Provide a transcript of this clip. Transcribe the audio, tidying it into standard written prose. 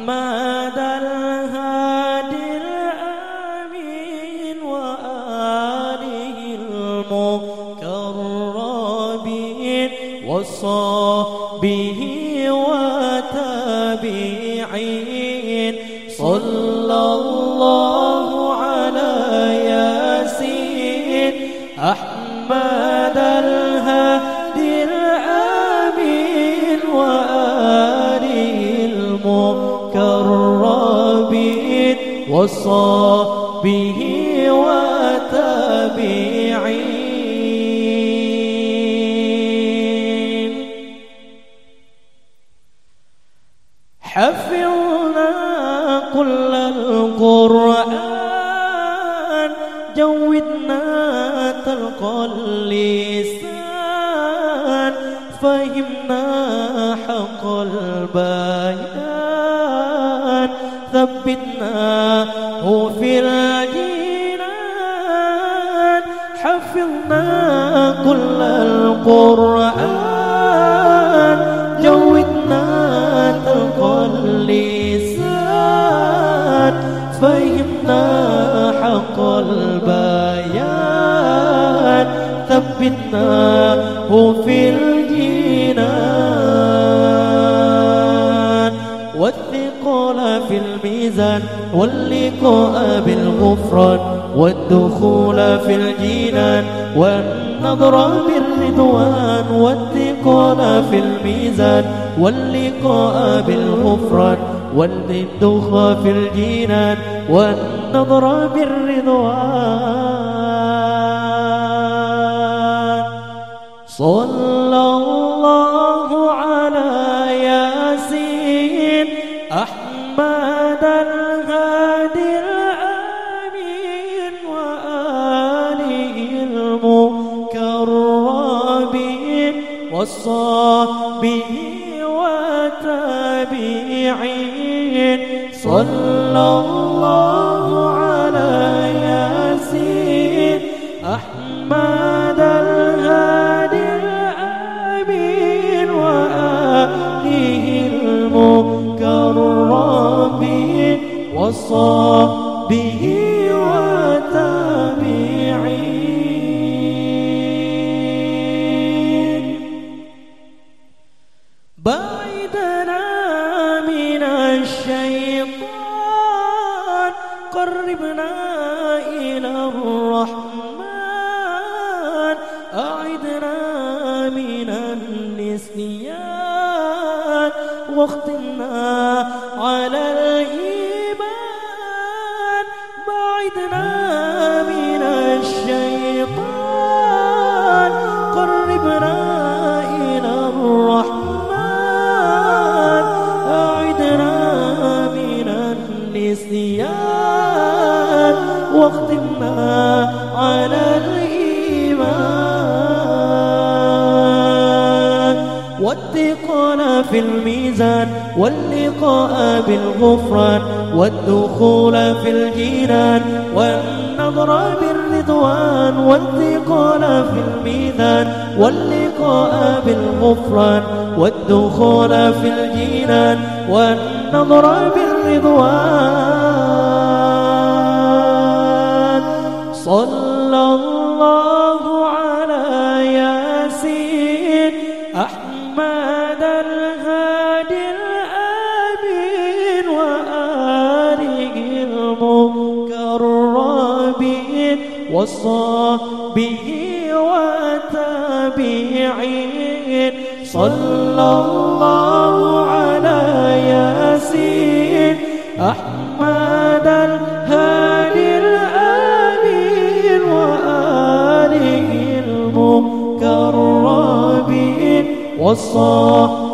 أحمد الهادي الأمين وآله المقربين وصحبه وتابعين صلى الله على ياسين أحمد الهادي الأمين وآله المقربين وصحبه وتابعين حفظنا كل القرآن جودنا تلقى اللسان فهمنا حق البيان ثبتناه في الجنان حفظنا كل القرآن جودنا تلقى اللسان فهمنا حق البيان ثبتناه في الجنان والثقل في الميزان واللقاء بالغفران والدخول في الجنان والنظر بالرضوان والثقل في الميزان واللقاء بالغفران والدخول في الجنان والنظر بالرضوان صلى الله على ياسين أحمد الهادي الأمين وآله المقربين وصحبه وتابعين صلى الله على ياسين أحمد الهادي الأمين وآله المقربين وصحبه وتابعين بعدنا من الشيطان قربنا إلى الرحمن أعدنا من النسيان واختمنا على الإيمان بعدنا من الشيطان قربنا إلى الرحمن أعدنا من النسيان واختمنا على الإيمان والثقل في الميزان واللقاء بالغفران والدخول في الجنان والنظر بالرضوان والثقل في الميزان واللقاء بالغفران والدخول في الجنان والنظر بالرضوان صلى الله على ياسين أحمد الهادي الأمين وآله المقربين وصحبه وتابعين صلى الله على ياسين أحمد الهادي الأمين وآله المقربين والصحبه